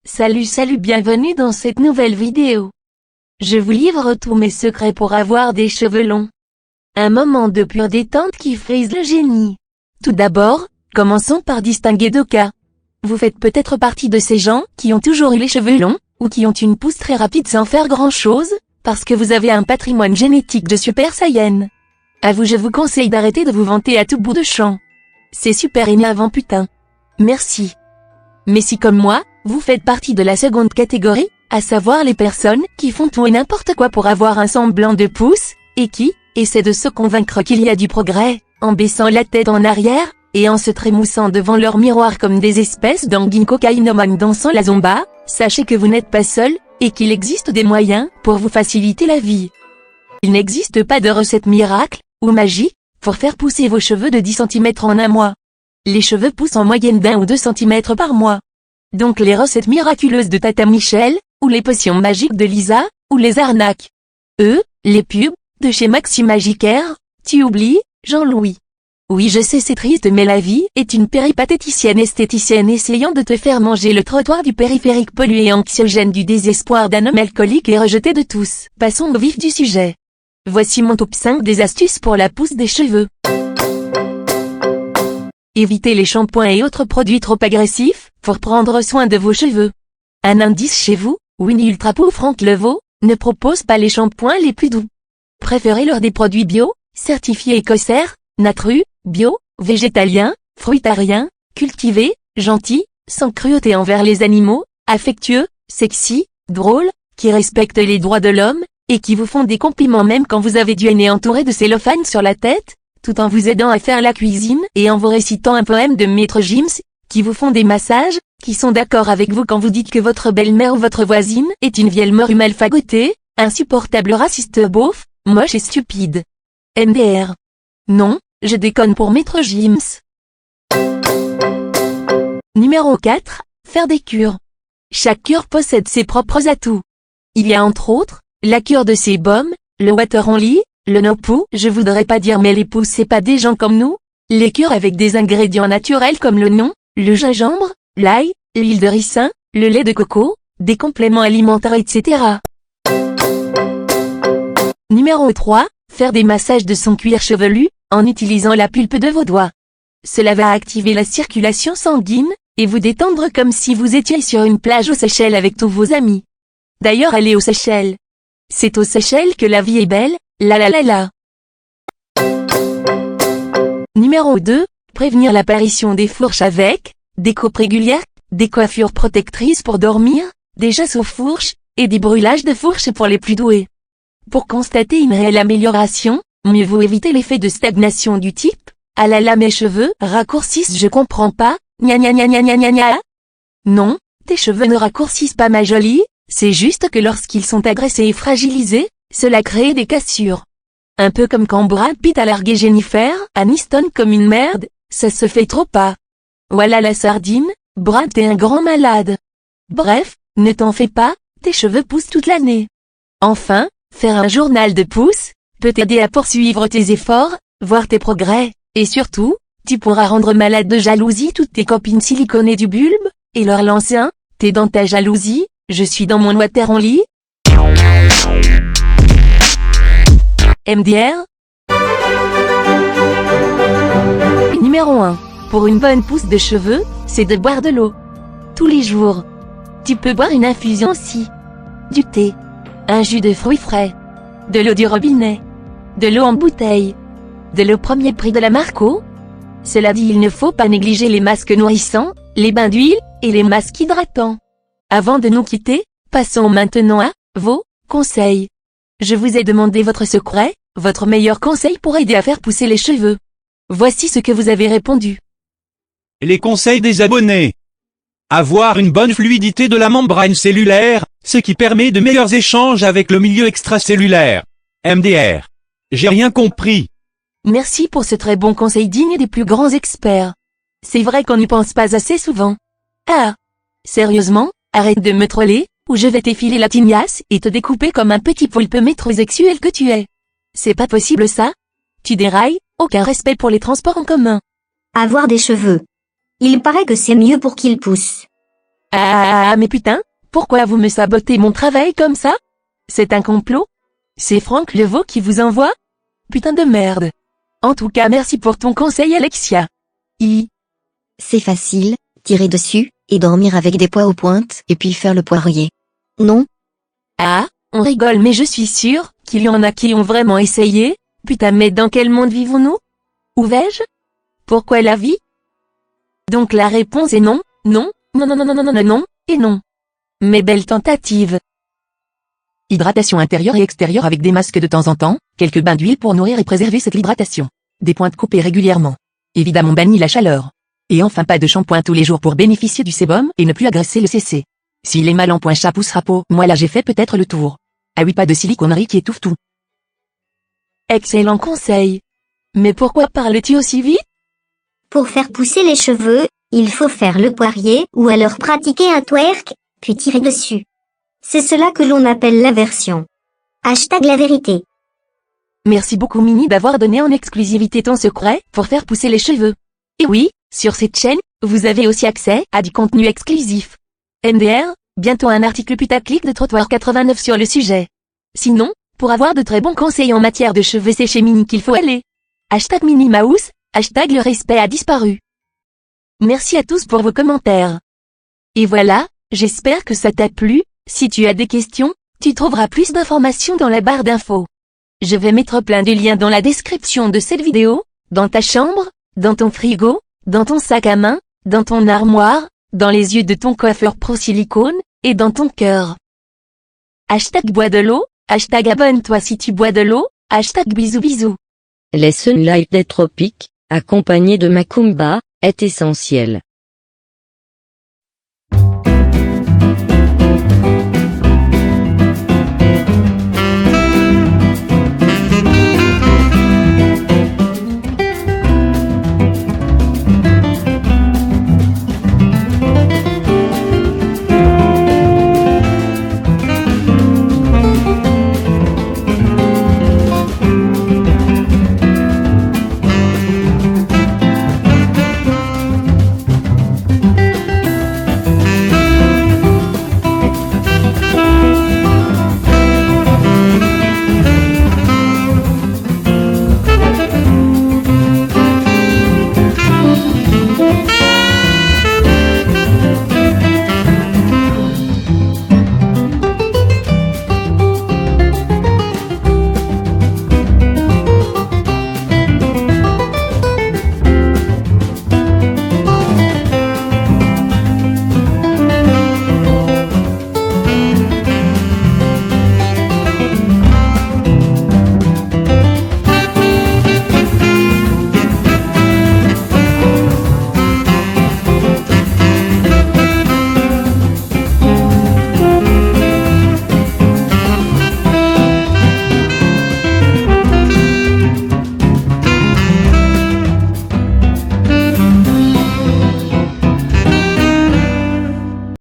Salut, bienvenue dans cette nouvelle vidéo. Je vous livre tous mes secrets pour avoir des cheveux longs. Un moment de pure détente qui frise le génie. Tout d'abord, commençons par distinguer deux cas. Vous faites peut-être partie de ces gens qui ont toujours eu les cheveux longs, ou qui ont une pousse très rapide sans faire grand chose, parce que vous avez un patrimoine génétique de super saiyan. À vous je vous conseille d'arrêter de vous vanter à tout bout de champ. C'est super énervant putain. Merci. Mais si comme moi, vous faites partie de la seconde catégorie, à savoir les personnes qui font tout et n'importe quoi pour avoir un semblant de pouce, et qui essaient de se convaincre qu'il y a du progrès, en baissant la tête en arrière, et en se trémoussant devant leur miroir comme des espèces d'anguilles cocaïnomanes dansant la zumba, sachez que vous n'êtes pas seul, et qu'il existe des moyens pour vous faciliter la vie. Il n'existe pas de recette miracle, ou magique, pour faire pousser vos cheveux de 10 cm en un mois. Les cheveux poussent en moyenne d'1 ou 2 cm par mois. Donc les recettes miraculeuses de Tata Michel, ou les potions magiques de Lisa, ou les arnaques. Les pubs, de chez Maxi Magicaire, tu oublies, Jean-Louis. Oui je sais c'est triste mais la vie est une péripatéticienne esthéticienne essayant de te faire manger le trottoir du périphérique pollué et anxiogène du désespoir d'un homme alcoolique et rejeté de tous. Passons au vif du sujet. Voici mon top 5 des astuces pour la pousse des cheveux. Évitez les shampoings et autres produits trop agressifs, pour prendre soin de vos cheveux. Un indice chez vous, Winnie Ultra Poo Franck Levaux, ne propose pas les shampoings les plus doux. Préférez-leur des produits bio, certifiés écossaires, natrus, bio, végétaliens, fruitariens, cultivés, gentils, sans cruauté envers les animaux, affectueux, sexy, drôles, qui respectent les droits de l'homme, et qui vous font des compliments même quand vous avez du nez entouré de cellophane sur la tête, tout en vous aidant à faire la cuisine et en vous récitant un poème de Maître Gims, qui vous font des massages, qui sont d'accord avec vous quand vous dites que votre belle-mère ou votre voisine est une vieille morue mal fagotée, insupportable raciste beauf, moche et stupide. MDR. Non, je déconne pour Maître Gims. Numéro 4, faire des cures. Chaque cure possède ses propres atouts. Il y a entre autres, la cure de sébum, le water only, le no-poo, je voudrais pas dire mais les poux c'est pas des gens comme nous. Les cures avec des ingrédients naturels comme l'oignon, le gingembre, l'ail, l'huile de ricin, le lait de coco, des compléments alimentaires etc. Numéro 3, faire des massages de son cuir chevelu, en utilisant la pulpe de vos doigts. Cela va activer la circulation sanguine, et vous détendre comme si vous étiez sur une plage aux Seychelles avec tous vos amis. D'ailleurs allez aux Seychelles. C'est aux Seychelles que la vie est belle, la la la la. Numéro 2, prévenir l'apparition des fourches avec des coupes régulières, des coiffures protectrices pour dormir, des jasses aux fourches, et des brûlages de fourches pour les plus doués. Pour constater une réelle amélioration, mieux vaut éviter l'effet de stagnation du type « Ah là là mes cheveux raccourcissent je comprends pas, gna gna gna gna gna gna gna ». Non, tes cheveux ne raccourcissent pas ma jolie, c'est juste que lorsqu'ils sont agressés et fragilisés, cela crée des cassures. Un peu comme quand Brad Pitt a largué Jennifer Aniston comme une merde, ça se fait trop pas. Voilà la sardine, Brad t'es un grand malade. Bref, ne t'en fais pas, tes cheveux poussent toute l'année. Enfin, faire un journal de pouce peut t'aider à poursuivre tes efforts, voir tes progrès, et surtout, tu pourras rendre malade de jalousie toutes tes copines siliconées du bulbe, et leur lancer un « T'es dans ta jalousie, je suis dans mon water only ». MDR. Numéro 1. Pour une bonne pousse de cheveux, c'est de boire de l'eau. Tous les jours. Tu peux boire une infusion aussi. Du thé. Un jus de fruits frais. De l'eau du robinet. De l'eau en bouteille. De l'eau premier prix de la Marco. Cela dit il ne faut pas négliger les masques nourrissants, les bains d'huile, et les masques hydratants. Avant de nous quitter, passons maintenant à vos conseils. Je vous ai demandé votre secret, votre meilleur conseil pour aider à faire pousser les cheveux. Voici ce que vous avez répondu. Les conseils des abonnés. Avoir une bonne fluidité de la membrane cellulaire, ce qui permet de meilleurs échanges avec le milieu extracellulaire. MDR. J'ai rien compris. Merci pour ce très bon conseil digne des plus grands experts. C'est vrai qu'on n'y pense pas assez souvent. Ah. Sérieusement, arrête de me troller, ou je vais t'effiler la tignasse et te découper comme un petit poulpe métrosexuel que tu es. C'est pas possible ça? Tu dérailles, aucun respect pour les transports en commun. Avoir des cheveux. Il paraît que c'est mieux pour qu'ils poussent. Ah, Ah mais putain, pourquoi vous me sabotez mon travail comme ça? C'est un complot? C'est Franck Levaux qui vous envoie? Putain de merde. En tout cas merci pour ton conseil Alexia. C'est facile, tirer dessus, et dormir avec des pois aux pointes, et puis faire le poirier. Non? Ah, on rigole mais je suis sûre qu'il y en a qui ont vraiment essayé. Putain mais dans quel monde vivons-nous? Où vais-je? Pourquoi la vie? Donc la réponse est non, non, non non non non non non non, et non. Mais belle tentative. Hydratation intérieure et extérieure avec des masques de temps en temps, quelques bains d'huile pour nourrir et préserver cette hydratation. Des pointes coupées régulièrement. Évidemment banni la chaleur. Et enfin pas de shampoing tous les jours pour bénéficier du sébum et ne plus agresser le CC. S'il est mal en point chat pousse rapeau, moi là j'ai fait peut-être le tour. Ah oui pas de siliconerie qui étouffe tout. Excellent conseil. Mais pourquoi parles-tu aussi vite? Pour faire pousser les cheveux, il faut faire le poirier ou alors pratiquer un twerk, puis tirer dessus. C'est cela que l'on appelle l'inversion. Hashtag la vérité. Merci beaucoup Mini d'avoir donné en exclusivité ton secret pour faire pousser les cheveux. Et oui, sur cette chaîne, vous avez aussi accès à du contenu exclusif. MDR, bientôt un article putaclic de Trottoir 89 sur le sujet. Sinon, pour avoir de très bons conseils en matière de cheveux, c'est chez Mini qu'il faut aller. Hashtag Minnie Mouse, hashtag le respect a disparu. Merci à tous pour vos commentaires. Et voilà, j'espère que ça t'a plu. Si tu as des questions, tu trouveras plus d'informations dans la barre d'infos. Je vais mettre plein de liens dans la description de cette vidéo, dans ta chambre, dans ton frigo, dans ton sac à main, dans ton armoire, dans les yeux de ton coiffeur pro silicone, et dans ton cœur. Hashtag bois de l'eau, hashtag abonne-toi si tu bois de l'eau, hashtag bisous bisous. Les sunlight des tropiques, accompagnés de macumba, est essentiel.